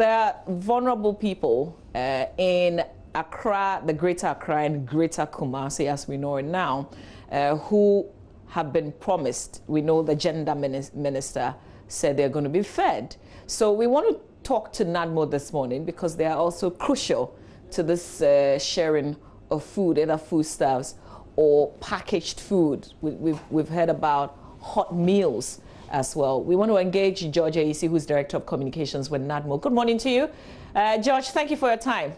are vulnerable people in Accra, the Greater Accra and Greater Kumasi, as we know it now, who have been promised. We know the gender minister said they're going to be fed. So we want to talk to NADMO this morning because they are also crucial to this sharing of food, either foodstuffs or packaged food. We've heard about hot meals as well. We want to engage George Ayisi, who's Director of Communications with NADMO. Good morning to you. George, thank you for your time.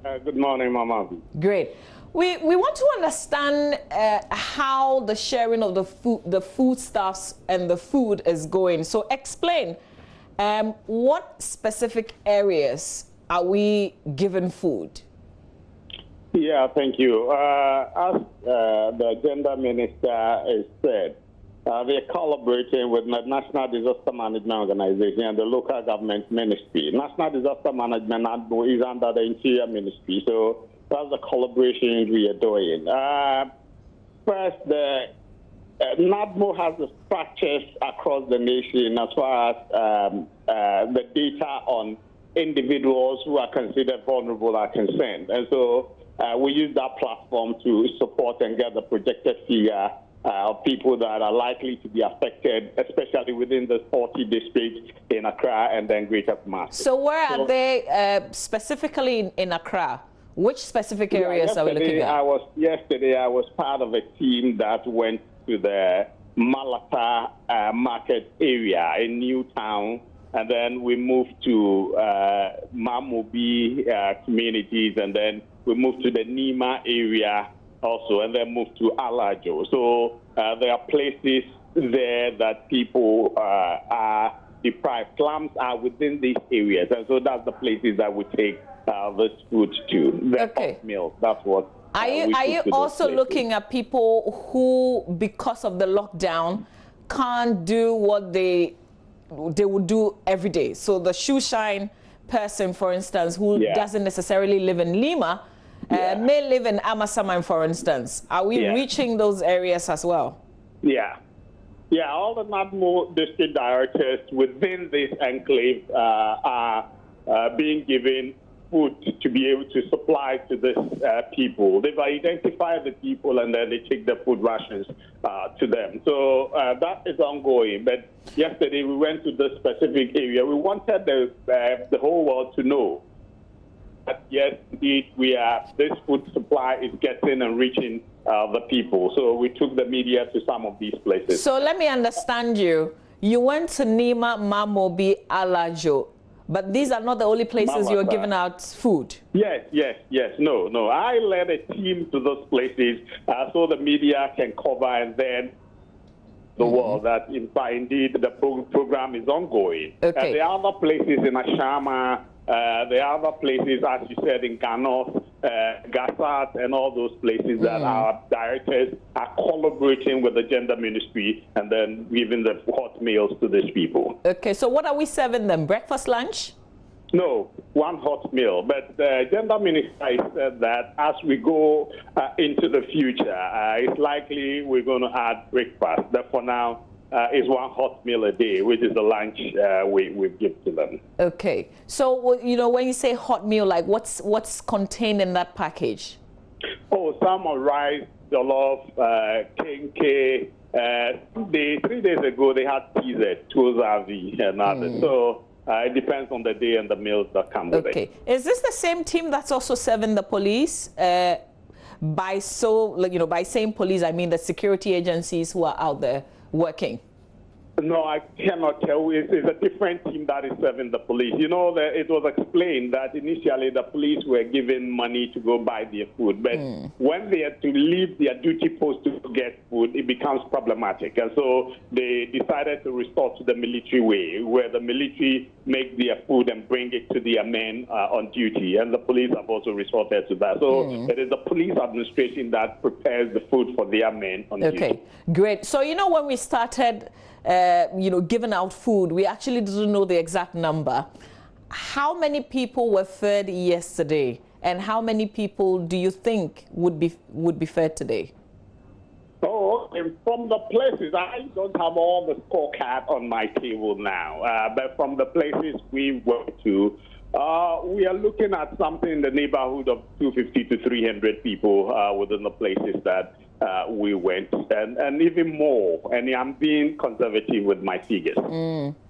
Good morning, Mama. Great. We want to understand how the sharing of the foodstuffs and the food is going. So explain what specific areas are we given food? Yeah, thank you. As the gender minister has said, they're collaborating with the National Disaster Management Organization and the local government ministry. National Disaster Management is under the Interior Ministry, so that's the collaboration we are doing. First, the NADMO has the structures across the nation as far as the data on individuals who are considered vulnerable are concerned. And so we use that platform to support and get the projected figure of people that are likely to be affected, especially within the 40 districts in Accra and then Greater Kumasi. So where are they specifically in Accra? Which specific areas are we looking at? Yesterday, I was part of a team that went to the Malata market area in Newtown, and then we moved to Mamobi communities, and then we moved to the Nima area also, and then moved to Alajo. So there are places there that people are deprived. Slums are within these areas, and so that's the places that we take this food to. The hot meals, that's what. Are you also looking at people who, because of the lockdown, can't do what they would do every day? So the shoe shine person, for instance, who doesn't necessarily live in Lima, may live in Amasaman, for instance. Are we reaching those areas as well? Yeah, all the NADMO district directors within this enclave are being given food to be able to supply to these people. They've identified the people and then they take the food rations to them. So that is ongoing. But yesterday we went to this specific area. We wanted the whole world to know that yes, indeed, this food supply is getting and reaching the people. So we took the media to some of these places. So let me understand you. You went to Nima, Mamobi, Alajo, but these are not the only places you are giving out food. Yes. No. I led a team to those places so the media can cover and then the world that indeed the program is ongoing. Okay. There are other places in Ashama. There are other places, as you said, in Ganoth, Gov't, and all those places that our directors are collaborating with the gender ministry and then giving the hot meals to these people. Okay, so what are we serving them? Breakfast, lunch? No, one hot meal. But the gender minister said that as we go into the future, it's likely we're going to add breakfast. But for now, is one hot meal a day, which is the lunch we give to them. Okay. So, you know, when you say hot meal, like what's contained in that package? Oh, some are rice, jollof, kenke. 3 days ago, they had pizza, tuzavi, and others. So it depends on the day and the meals that come with it. Okay. Is this the same team that's also serving the police? By saying police, I mean the security agencies who are out there working? No, I cannot tell. It's a different team that is serving the police. You know, it was explained that initially the police were given money to go buy their food, but when they had to leave their duty post to get food, it becomes problematic. And so they decided to restore to the military way, where the military make their food and bring it to their men on duty. And the police have also resorted to that. So it is the police administration that prepares the food for their men on duty. Okay, great. So, you know, when we started giving out food, we actually didn't know the exact number. How many people were fed yesterday, and how many people do you think would be fed today? Oh, and from the places, I don't have all the scorecard on my table now, but from the places we went to, we are looking at something in the neighborhood of 250 to 300 people within the places that we went, and even more. And I'm being conservative with my figures.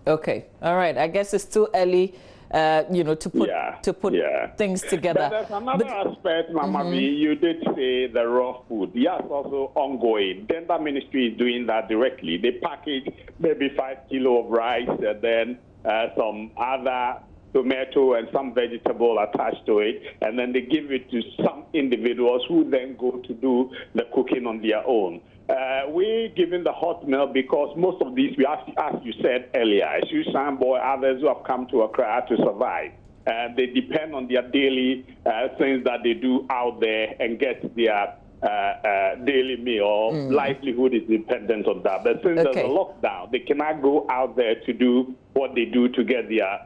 Okay, all right. I guess it's too early, to put things together. But there's another aspect, Mama V. You did say the raw food. Yes, also ongoing. Gender Ministry is doing that directly. They package maybe 5 kilos of rice and then some other tomato and some vegetable attached to it, and then they give it to some individuals who then go to do the cooking on their own. We're giving the hot meal because most of these, as you said earlier, Susan Boy, others who have come to Accra to survive. They depend on their daily things that they do out there and get their daily meal. Livelihood is dependent on that. But since there's a lockdown, they cannot go out there to do what they do to get their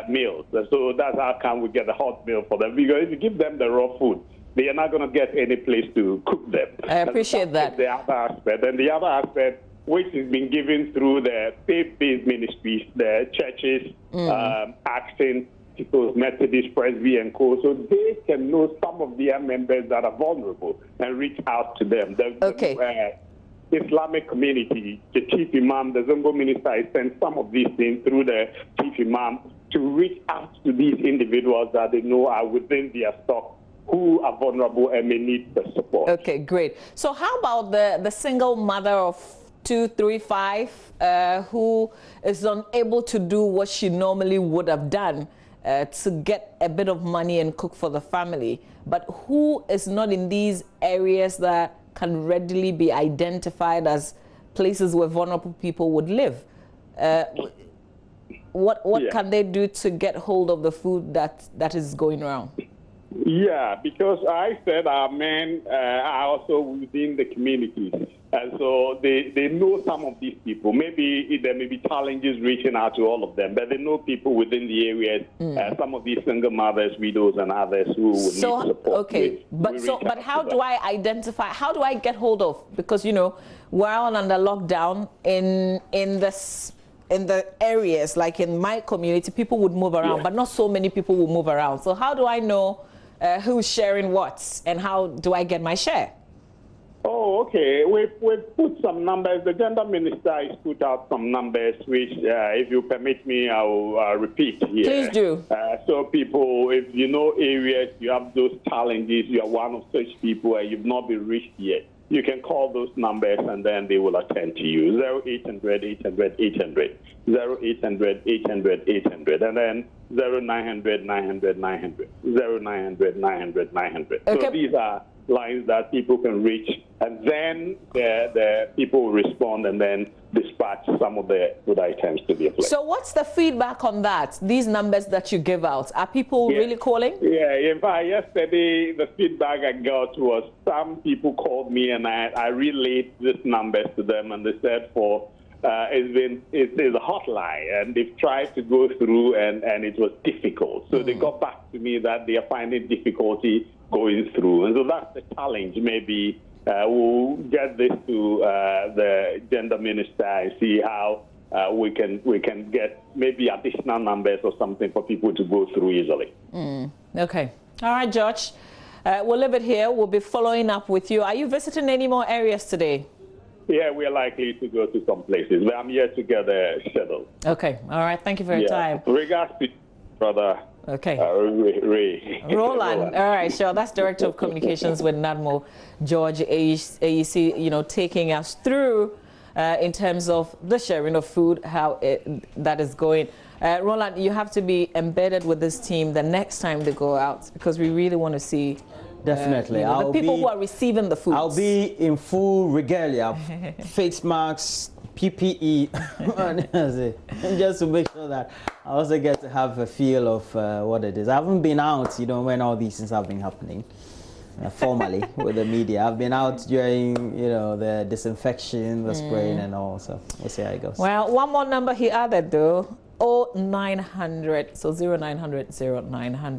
meals. So that's how come we get a hot meal for them. Because if you give them the raw food, they are not going to get any place to cook them. I appreciate that. The other aspect. And the other aspect, which has been given through the faith-based ministries, the churches, asking people's Methodist, Presby, and co, so they can know some of their members that are vulnerable and reach out to them. The Islamic community, the chief imam, the Zongo minister, has sent some of these things through the chief imam to reach out to these individuals that they know are within their stock, who are vulnerable and may need the support. Okay, great. So how about the single mother of 2, 3, 5 who is unable to do what she normally would have done to get a bit of money and cook for the family, but who is not in these areas that can readily be identified as places where vulnerable people would live? What can they do to get hold of the food that is going around? Yeah, because I said our men are also within the communities. And so they know some of these people. Maybe there may be challenges reaching out to all of them, but they know people within the areas, some of these single mothers, widows, and others who would need support. Okay, but how do I identify, how do I get hold of, because, we're all under lockdown in the areas, like in my community, people would move around, but not so many people will move around. So how do I know who's sharing what, and how do I get my share? Oh, okay. We've put some numbers. The gender minister has put out some numbers, which, if you permit me, I'll repeat here. Please do. So people, if you know areas, you have those challenges, you are one of such people and you've not been reached yet, you can call those numbers and then they will attend to you. 0800 800 800, 0800 800 800, and then 0900 900 900, 0900 900 900. Okay. So these are lines that people can reach, and then the people will respond and then dispatch some of the food items to their place. So what's the feedback on that? These numbers that you give out, are people really calling? Yeah, in fact, yesterday the feedback I got was some people called me and I relayed these numbers to them, and they said it's a hotline, and they've tried to go through and it was difficult. So they got back to me that they are finding difficulty going through. And so that's the challenge. Maybe we'll get this to the gender minister and see how we can get maybe additional numbers or something for people to go through easily. Okay. All right, George. We'll leave it here. We'll be following up with you. Are you visiting any more areas today? Yeah, we're likely to go to some places, but I'm here to get a schedule. Okay. All right. Thank you for your time. Regards to brother. Okay. Ray. Roland. All right, sure. That's Director of Communications with NADMO, George Ayisi, taking us through in terms of the sharing of food, how that is going. Roland, you have to be embedded with this team the next time they go out, because we really want to see definitely the people who are receiving the food. I'll be in full regalia, face masks, PPE, just to make sure that I also get to have a feel of what it is. I haven't been out, when all these things have been happening formally with the media. I've been out during, the disinfection, the spraying and all, so we'll see how it goes. Well, one more number he added though, 0900, so 0900 0900.